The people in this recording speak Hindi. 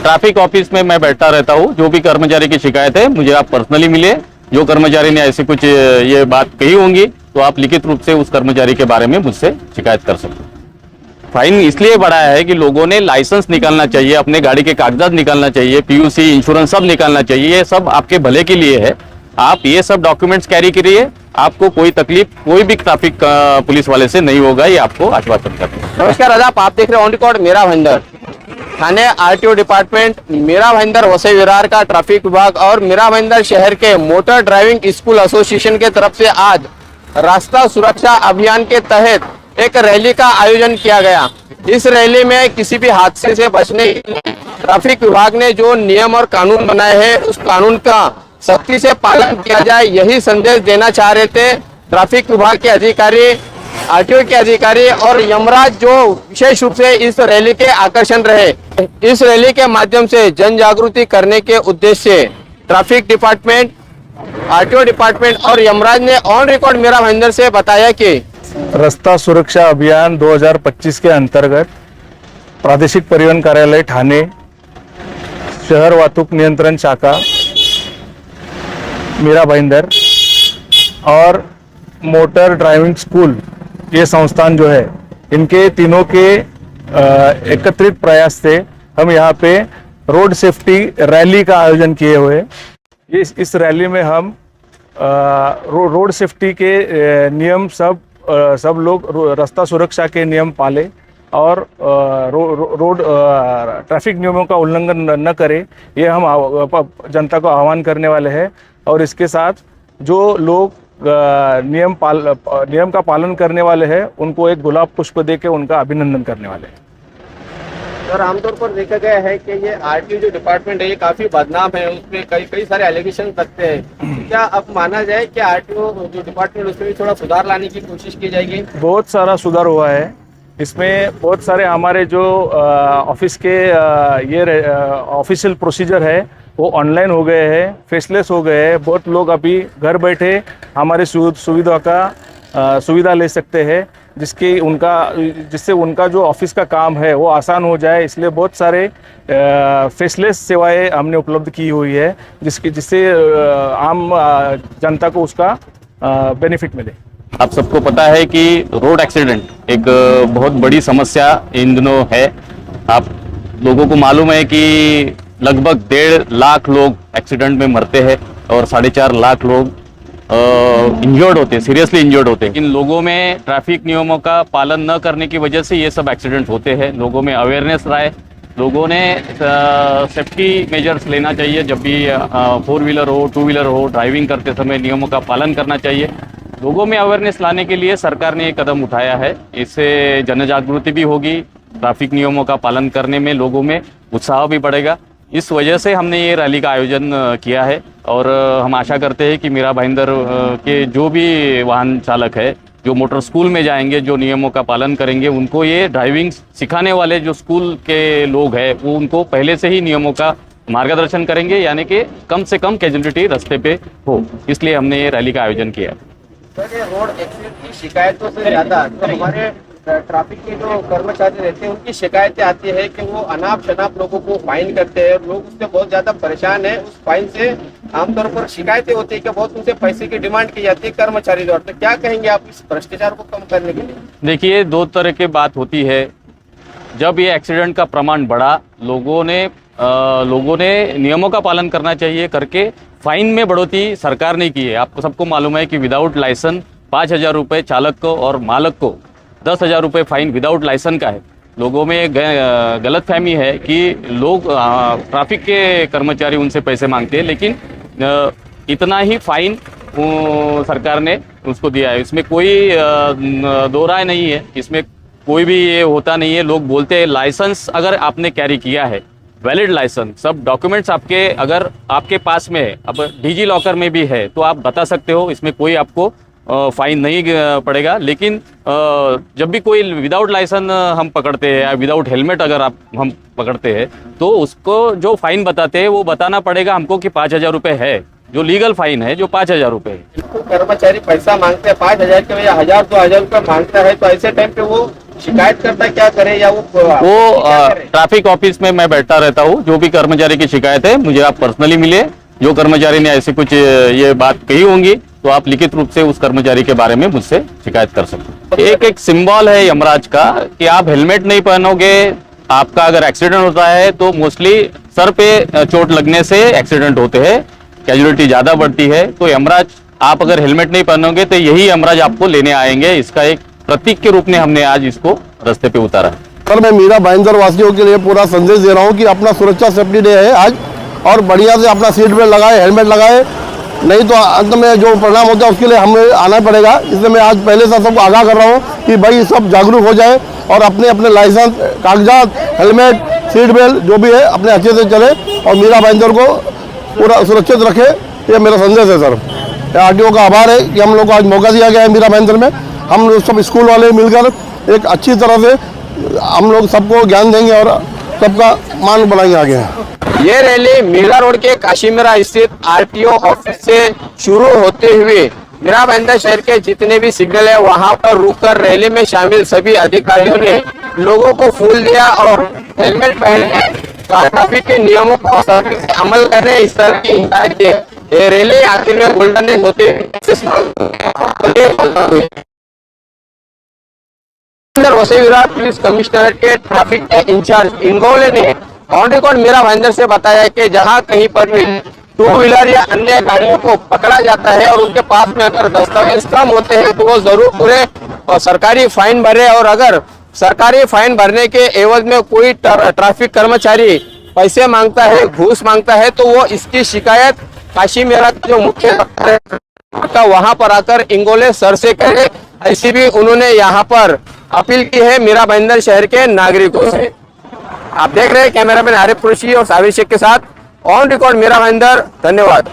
ट्रैफिक ऑफिस में मैं बैठता रहता हूँ। जो भी कर्मचारी की शिकायत है मुझे आप पर्सनली मिले, जो कर्मचारी ने ऐसी कुछ ये बात कही होंगी तो आप लिखित रूप से उस कर्मचारी के बारे में मुझसे शिकायत कर सकते हैं। फाइन इसलिए बढ़ाया है कि लोगों ने लाइसेंस निकालना चाहिए, अपने गाड़ी के कागजात निकालना चाहिए, पीयूसी, इंश्योरेंस सब निकालना चाहिए। ये सब आपके भले के लिए है। आप ये सब डॉक्यूमेंट्स कैरी करिए, आपको कोई तकलीफ कोई भी ट्रैफिक पुलिस वाले से नहीं होगा, ये आपको आश्वासन करते हैं। नमस्कार आदाब, आप देख रहे हैं ऑन रिकॉर्ड मेरा भाईंदर। थाने आरटीओ डिपार्टमेंट, मेरा भाईंदर वसई विरार का ट्रैफिक विभाग और मेरा भाईंदर शहर के मोटर ड्राइविंग स्कूल एसोसिएशन के तरफ से आज रास्ता सुरक्षा अभियान के तहत एक रैली का आयोजन किया गया। इस रैली में किसी भी हादसे से बचने के लिए ट्रैफिक विभाग ने जो नियम और कानून बनाए हैं उस कानून का सख्ती से पालन किया जाए, यही संदेश देना चाह रहे थे ट्रैफिक विभाग के अधिकारी, आरटीओ के अधिकारी और यमराज, जो विशेष रूप से इस रैली के आकर्षण रहे। इस रैली के माध्यम से जन जागृति करने के उद्देश्य से ट्रैफिक डिपार्टमेंट, आरटीओ डिपार्टमेंट और यमराज ने ऑन रिकॉर्ड मेरा भाईंदर से बताया कि रास्ता सुरक्षा अभियान 2025 के अंतर्गत प्रादेशिक परिवहन कार्यालय ठाणे, शहर वाहतूक नियंत्रण शाखा मेरा भाईंदर और मोटर ड्राइविंग स्कूल, ये संस्थान जो है, इनके तीनों के एकत्रित प्रयास से हम यहाँ पे रोड सेफ्टी रैली का आयोजन किए हुए। इस रैली में हम रोड सेफ्टी के नियम सब लोग रास्ता सुरक्षा के नियम पाले और रोड ट्रैफिक नियमों का उल्लंघन न करे, ये हम जनता को आह्वान करने वाले हैं। और इसके साथ जो लोग नियम का पालन करने वाले हैं उनको एक गुलाब पुष्प देके उनका अभिनंदन करने वाले हैं। सर, आमतौर पर देखा गया है कि ये आरटीओ जो डिपार्टमेंट है ये काफी बदनाम है, उसमें कई सारे एलिगेशन लगते हैं। क्या अब माना जाए कि आरटीओ जो डिपार्टमेंट उसमें भी थोड़ा सुधार लाने की कोशिश की जाएगी? बहुत सारा सुधार हुआ है इसमें। बहुत सारे हमारे जो ऑफिस के ये ऑफिशियल प्रोसीजर है वो ऑनलाइन हो गए हैं, फेसलेस हो गए हैं। बहुत लोग अभी घर बैठे हमारे सुविधा ले सकते हैं, जिससे उनका जो ऑफिस का काम है वो आसान हो जाए। इसलिए बहुत सारे फेसलेस सेवाएं हमने उपलब्ध की हुई है, जिससे आम जनता को उसका बेनिफिट मिले। आप सबको पता है कि रोड एक्सीडेंट एक बहुत बड़ी समस्या इन दिनों है। आप लोगों को मालूम है कि लगभग 1.5 लाख लोग एक्सीडेंट में मरते हैं और 4.5 लाख लोग इंजर्ड होते हैं, सीरियसली इंजर्ड होते हैं। इन लोगों में ट्रैफिक नियमों का पालन न करने की वजह से ये सब एक्सीडेंट होते हैं। लोगों में अवेयरनेस रहा है, लोगों ने सेफ्टी मेजर्स लेना चाहिए। जब भी 4 व्हीलर हो, 2 व्हीलर हो, ड्राइविंग करते समय नियमों का पालन करना चाहिए। लोगों में अवेयरनेस लाने के लिए सरकार ने एक कदम उठाया है। इससे जन जागृति भी होगी, ट्रैफिक नियमों का पालन करने में लोगों में उत्साह भी बढ़ेगा। इस वजह से हमने ये रैली का आयोजन किया है और हम आशा करते हैं कि मेरा भाईंदर के जो भी वाहन चालक है, जो मोटर स्कूल में जाएंगे, जो नियमों का पालन करेंगे, उनको ये ड्राइविंग सिखाने वाले जो स्कूल के लोग हैं वो उनको पहले से ही नियमों का मार्गदर्शन करेंगे, यानी कि कम से कम कैजुअलिटी रास्ते पे हो। इसलिए हमने ये रैली का आयोजन किया है। सर, ये रोड एक्सीडेंट की शिकायतों से ज्यादा तो हमारे ट्रैफिक के जो कर्मचारी रहते हैं उनकी शिकायतें आती है कि वो अनाप शनाप लोगों को फाइन करते हैं। लोग उससे बहुत ज्यादा परेशान है। उस फाइन से आमतौर पर शिकायतें होती है कि बहुत उनसे पैसे की डिमांड की जाती है कर्मचारी द्वारा। तो क्या कहेंगे आप इस भ्रष्टाचार को कम करने के लिए? देखिए, 2 तरह की बात होती है। जब ये एक्सीडेंट का प्रमाण बढ़ा, लोगों ने नियमों का पालन करना चाहिए करके फाइन में बढ़ोतरी सरकार ने की है। आपको सबको मालूम है कि विदाउट लाइसेंस 5,000 रुपये चालक को और मालक को 10,000 रुपये फाइन विदाउट लाइसेंस का है। लोगों में गलतफहमी है कि लोग ट्रैफिक के कर्मचारी उनसे पैसे मांगते हैं, लेकिन इतना ही फाइन सरकार ने उसको दिया है। इसमें कोई दो राय नहीं है, इसमें कोई भी ये होता नहीं है। लोग बोलते हैं लाइसेंस अगर आपने कैरी किया है, वैलिड लाइसेंस, सब डॉक्यूमेंट्स अगर आपके पास में है, अब डिजी लॉकर में भी है, तो आप बता सकते हो, इसमें कोई आपको फाइन नहीं पड़ेगा। लेकिन जब भी कोई विदाउट लाइसेंस हम पकड़ते हैं या विदाउट हेलमेट अगर हम पकड़ते हैं, तो उसको जो फाइन बताते हैं वो बताना पड़ेगा हमको कि 5,000 रुपये है, जो लीगल फाइन है, जो 5,000 रुपये है। कर्मचारी पैसा मांगते हैं 5,000 के या 1,000-2,000 रुपये मांगता है, तो ऐसे टाइम पे वो शिकायत करता क्या करे या वो ट्रैफिक ऑफिस में मैं बैठता रहता हूँ। जो भी कर्मचारी की शिकायत है मुझे आप पर्सनली मिले, जो कर्मचारी ने ऐसी कुछ ये बात कही होंगी तो आप लिखित रूप से उस कर्मचारी के बारे में मुझसे शिकायत कर सकते हैं। एक सिंबल है यमराज का कि आप हेलमेट नहीं पहनोगे, आपका अगर एक्सीडेंट होता है तो मोस्टली सर पे चोट लगने से एक्सीडेंट होते हैं, कैजुअलिटी ज्यादा बढ़ती है। तो यमराज आप अगर हेलमेट नहीं पहनोगे तो यही यमराज आपको लेने आएंगे। इसका एक प्रतीक के रूप में हमने आज इसको रास्ते पे उतारा है। सर मैं मीरा भाईंदर वासियों के लिए पूरा संदेश दे रहा हूँ कि अपना सुरक्षा सेफ्टी डे है आज, और बढ़िया से अपना सीट बेल्ट लगाए, हेलमेट लगाए, नहीं तो अंत में जो परिणाम होता है उसके लिए हमें आना पड़ेगा। इसलिए मैं आज पहले से सबको आगाह कर रहा हूँ कि भाई सब जागरूक हो जाए और अपने अपने लाइसेंस, कागजात, हेलमेट, सीट बेल्ट जो भी है अपने अच्छे से चले और मीरा भाईंदर को पूरा सुरक्षित रखे। ये मेरा संदेश है सर। RTO का आभार है कि हम लोग को आज मौका दिया गया है मीरा भाईंदर में। हम लोग सब स्कूल वाले मिलकर एक अच्छी तरह से हम लोग सबको ज्ञान देंगे और सबका मान बनाएंगे आगे। ये रैली मीरा रोड के काशीमीरा स्थित RTO ऑफिस से शुरू होते हुए मीरा भाईंदर शहर के जितने भी सिग्नल है वहां पर रुककर रैली में शामिल सभी अधिकारियों ने लोगों को फूल दिया और हेलमेट पहनने, ट्रैफिक के नियमों को सख्ती से अमल करने इस तरह की हिदायत दी। ये रैली आखिर में गोल्डन होते वसई विरार पुलिस कमिश्नरेट के ट्रैफिक के इंचार्ज इंगोले ने ऑन रिकॉर्ड मीरा भाईंदर से बताया कि जहां कहीं पर भी टू व्हीलर या अन्य गाड़ियों को पकड़ा जाता है और उनके पास में अगर दस्तावेज कम होते हैं तो वो जरूर पूरे और सरकारी फाइन भरे, और अगर सरकारी फाइन भरने के एवज में कोई ट्रैफिक कर्मचारी पैसे मांगता है, घूस मांगता है, तो वो इसकी शिकायत काशीमीरा जो मुख्य दफ्तर है का वहां पर आकर इंगोले सर से करे। ऐसी भी उन्होंने यहाँ पर अपील की है मीरा भाईंदर शहर के नागरिकों से। आप देख रहे हैं कैमरामैन आरिफ कुरैशी और साबिर शेख के साथ ऑन रिकॉर्ड मीरा भाईंदर। धन्यवाद।